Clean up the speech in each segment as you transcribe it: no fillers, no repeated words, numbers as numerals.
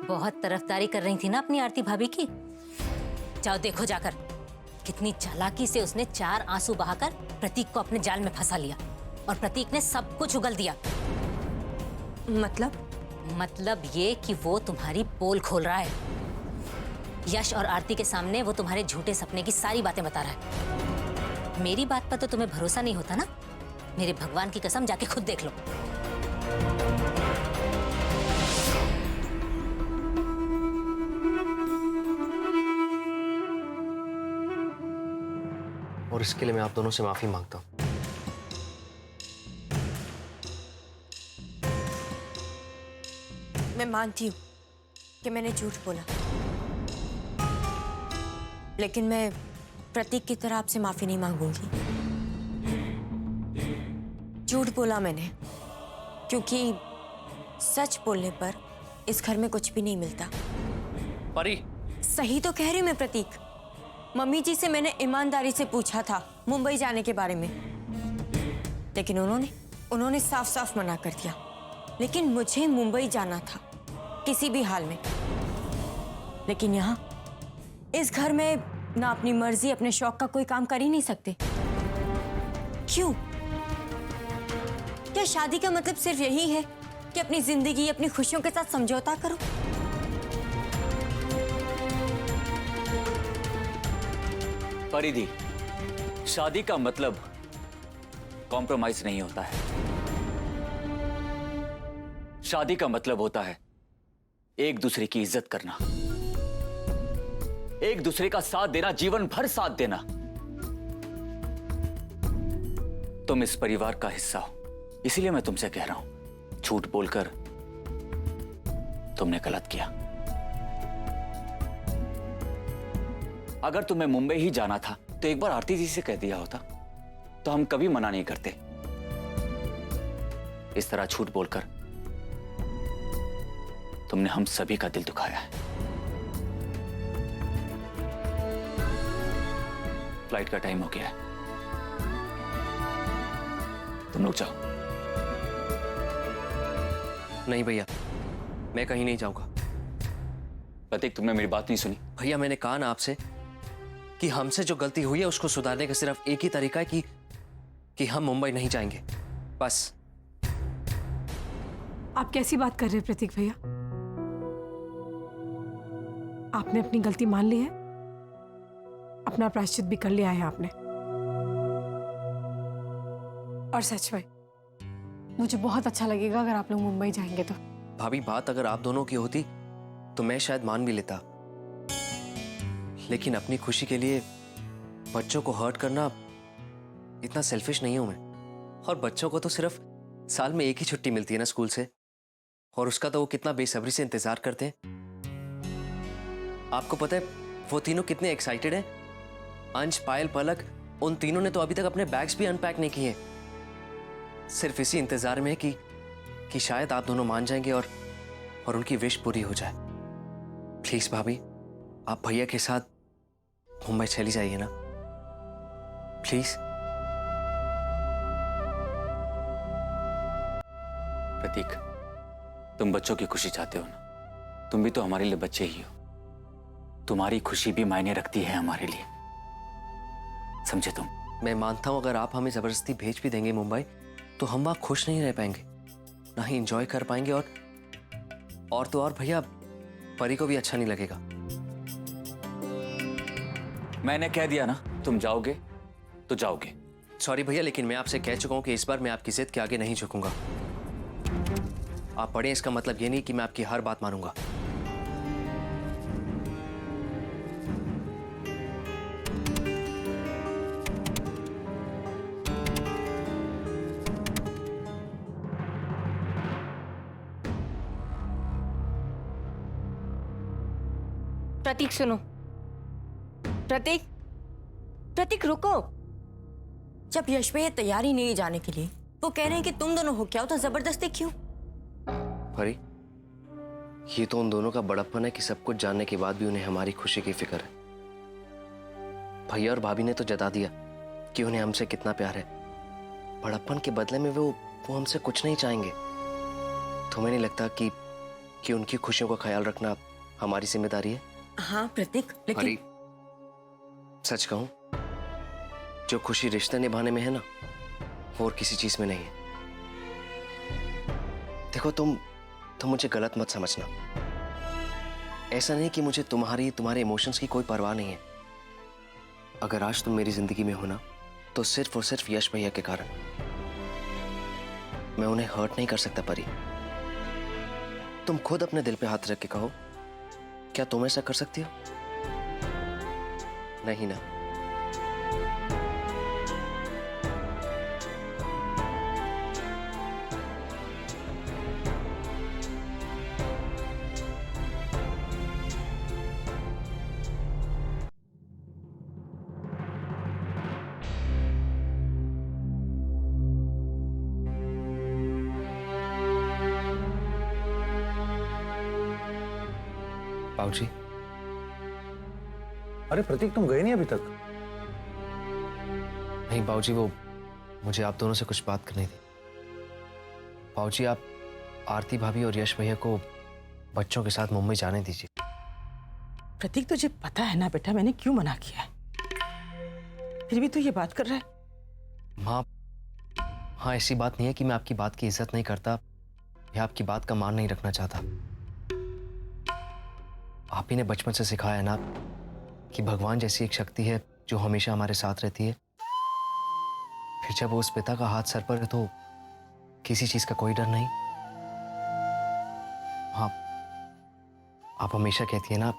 बहुत तरफदारी कर रही थी ना अपनी आरती भाभी की। जाओ देखो जाकर, कितनी चालाकी से उसने 4 आंसू बहाकर प्रतीक को अपने जाल में फंसा लिया और प्रतीक ने सब कुछ उगल दिया। मतलब ये कि वो तुम्हारी पोल खोल रहा है। यश और आरती के सामने वो तुम्हारे झूठे सपने की सारी बातें बता रहा है। मेरी बात पर तो तुम्हें भरोसा नहीं होता ना? मेरे भगवान की कसम, जाके खुद देख लो। और इसके लिए मैं आप दोनों से माफी मांगता हूं। मैं मानती हूँ कि मैंने झूठ बोला, लेकिन मैं प्रतीक की तरह आपसे माफी नहीं मांगूंगी। झूठ बोला मैंने, क्योंकि सच बोलने पर इस घर में कुछ भी नहीं मिलता। परी, सही तो कह रही हूं मैं प्रतीक। मम्मी जी से मैंने ईमानदारी से पूछा था मुंबई जाने के बारे में, लेकिन उन्होंने साफ साफ मना कर दिया। लेकिन मुझे मुंबई जाना था किसी भी हाल में। लेकिन यहाँ इस घर में ना अपनी मर्जी अपने शौक का कोई काम कर ही नहीं सकते। क्यों? क्या शादी का मतलब सिर्फ यही है कि अपनी जिंदगी अपनी खुशियों के साथ समझौता करो? परिधि, शादी का मतलब कॉम्प्रोमाइज नहीं होता है। शादी का मतलब होता है एक दूसरे की इज्जत करना, एक दूसरे का साथ देना, जीवन भर साथ देना। तुम इस परिवार का हिस्सा हो, इसीलिए मैं तुमसे कह रहा हूं, झूठ बोलकर तुमने गलत किया। अगर तुम्हें मुंबई ही जाना था तो एक बार आरती जी से कह दिया होता तो हम कभी मना नहीं करते। इस तरह झूठ बोलकर तुमने हम सभी का दिल दुखाया है। फ्लाइट का टाइम हो गया है, तुम लोग जाओ। नहीं भैया, मैं कहीं नहीं जाऊंगा। प्रतीक, तुमने मेरी बात नहीं सुनी। भैया, मैंने कहा ना आपसे कि हमसे जो गलती हुई है उसको सुधारने का सिर्फ एक ही तरीका है कि हम मुंबई नहीं जाएंगे, बस। आप कैसी बात कर रहे हैं प्रतीक भैया? आपने अपनी गलती मान ली है, अपना प्रायश्चित भी कर लिया है आपने। और सच में मुझे बहुत अच्छा लगेगा अगर आप लोग मुंबई जाएंगे तो। भाभी, बात अगर आप दोनों की होती तो मैं शायद मान भी लेता, लेकिन अपनी खुशी के लिए बच्चों को हर्ट करना, इतना सेल्फिश नहीं हूं मैं। और बच्चों को तो सिर्फ साल में एक ही छुट्टी मिलती है ना स्कूल से, और उसका तो वो कितना बेसब्री से इंतजार करते हैं। आपको पता है वो तीनों कितने एक्साइटेड हैं? अंश, पायल, पलक, उन तीनों ने तो अभी तक अपने बैग्स भी अनपैक नहीं किए, सिर्फ इसी इंतजार में कि शायद आप दोनों मान जाएंगे और उनकी विश पूरी हो जाए। प्लीज भाभी, आप भैया के साथ मुंबई चली जाइए ना, प्लीज। प्रतीक, तुम बच्चों की खुशी चाहते हो ना? तुम भी तो हमारे लिए बच्चे ही हो। तुम्हारी खुशी भी मायने रखती है हमारे लिए, समझे तुम? मैं मानता हूं अगर आप हमें जबरदस्ती भेज भी देंगे मुंबई तो हम वहां खुश नहीं रह पाएंगे, ना ही एंजॉय कर पाएंगे, और तो और भैया, परी को भी अच्छा नहीं लगेगा। मैंने कह दिया ना, तुम जाओगे तो जाओगे। सॉरी भैया, लेकिन मैं आपसे कह चुका हूं कि इस बार मैं आपकी जिद के आगे नहीं झुकूंगा। आप पढ़ें, इसका मतलब ये नहीं कि मैं आपकी हर बात मानूंगा। प्रतीक सुनो, प्रतीक रुको। जब यश भैया तैयारी नहीं जाने के लिए, वो कह रहे हैं कि तुम दोनों हो क्या हो, तो जबरदस्ती क्यों? परी, ये तो उन दोनों का बड़प्पन है कि सब कुछ जानने के बाद भी उन्हें हमारी खुशी की फिक्र है। भैया और भाभी ने तो जता दिया कि उन्हें हमसे कितना प्यार है। बड़प्पन के बदले में वो हमसे कुछ नहीं चाहेंगे। तुम्हें नहीं लगता कि कि उनकी खुशियों का ख्याल रखना हमारी जिम्मेदारी है। हाँ प्रतीक, अरे लेकिन सच कहूं, जो खुशी रिश्ते निभाने में है ना, वो और किसी चीज में नहीं है। देखो तुम मुझे गलत मत समझना। ऐसा नहीं कि मुझे तुम्हारे इमोशंस की कोई परवाह नहीं है। अगर आज तुम मेरी जिंदगी में हो ना, तो सिर्फ और सिर्फ यश भैया के कारण। मैं उन्हें हर्ट नहीं कर सकता परी। तुम खुद अपने दिल पे हाथ रख के कहो, क्या तुम ऐसा कर सकती हो? नहीं ना? बाबूजी, अरे प्रतीक, तुम गए नहीं अभी तक? नहीं बाबूजी, वो मुझे आप दोनों से कुछ बात करनी थी। बाबूजी, आप आरती भाभी और यश भैया को बच्चों के साथ मुंबई जाने दीजिए। प्रतीक, तुझे पता है ना बेटा मैंने क्यों मना किया है, फिर भी तू ये बात कर रहा है। माँ, हाँ ऐसी बात नहीं है कि मैं आपकी बात की इज्जत नहीं करता या आपकी बात का मान नहीं रखना चाहता। आप ही ने बचपन से सिखाया है ना कि भगवान जैसी एक शक्ति है जो हमेशा हमारे साथ रहती है। फिर जब उस पिता का हाथ सर पर है तो किसी चीज का कोई डर नहीं। हाँ, आप हमेशा कहती है ना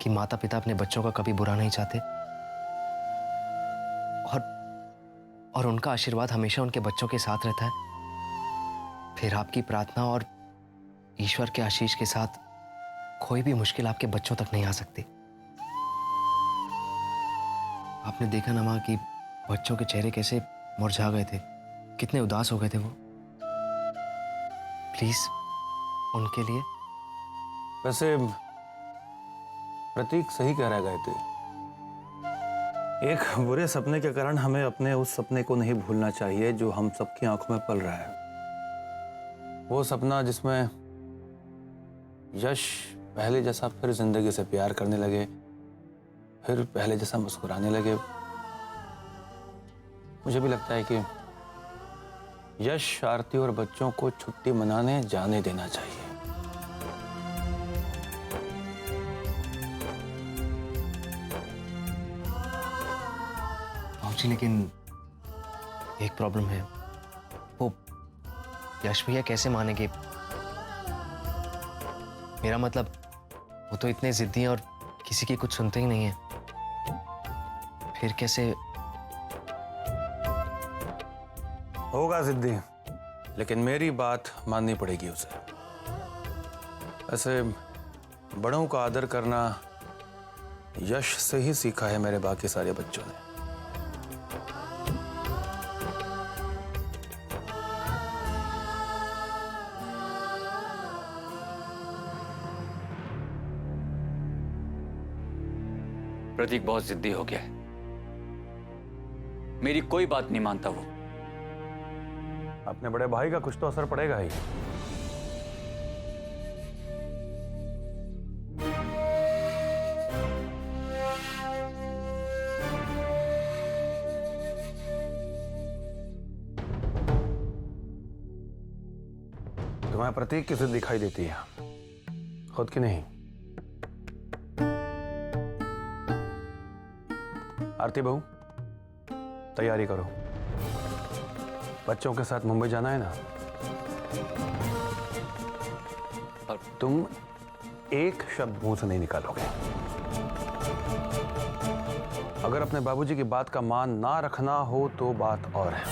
कि माता पिता अपने बच्चों का कभी बुरा नहीं चाहते, और उनका आशीर्वाद हमेशा उनके बच्चों के साथ रहता है। फिर आपकी प्रार्थना और ईश्वर के आशीष के साथ कोई भी मुश्किल आपके बच्चों तक नहीं आ सकती। आपने देखा ना माँ कि बच्चों के चेहरे कैसे मुरझा गए थे, कितने उदास हो गए थे वो। प्लीज उनके लिए। वैसे प्रतीक सही कह रहा है गायत्री। एक बुरे सपने के कारण हमें अपने उस सपने को नहीं भूलना चाहिए जो हम सबकी आंखों में पल रहा है। वो सपना जिसमें यश पहले जैसा फिर जिंदगी से प्यार करने लगे, फिर पहले जैसा मुस्कुराने लगे। मुझे भी लगता है कि यश, आरती और बच्चों को छुट्टी मनाने जाने देना चाहिए। जी, लेकिन एक प्रॉब्लम है। वो यश भैया कैसे मानेंगे? मेरा मतलब, वो तो इतने जिद्दी हैं और किसी की कुछ सुनते ही नहीं है। फिर कैसे? होगा जिद्दी, लेकिन मेरी बात माननी पड़ेगी उसे। ऐसे बड़ों का आदर करना यश से ही सीखा है मेरे बाकी सारे बच्चों ने। प्रतीक बहुत जिद्दी हो गया है, मेरी कोई बात नहीं मानता वो। अपने बड़े भाई का कुछ तो असर पड़ेगा ही। तुम्हें प्रतीक की जिद दिखाई देती है, खुद की नहीं। आरती बहू, तैयारी करो, बच्चों के साथ मुंबई जाना है ना। और तुम एक शब्द मुंह से नहीं निकालोगे। अगर अपने बाबूजी की बात का मान ना रखना हो तो बात और है।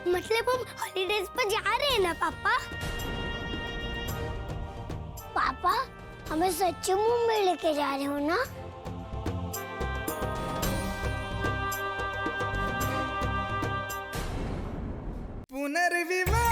मतलब हम हॉलीडेज पर जा रहे हैं ना पापा? पापा, हमें सच्ची मुंबई लेके जा रहे हो ना? पुनर्विवाह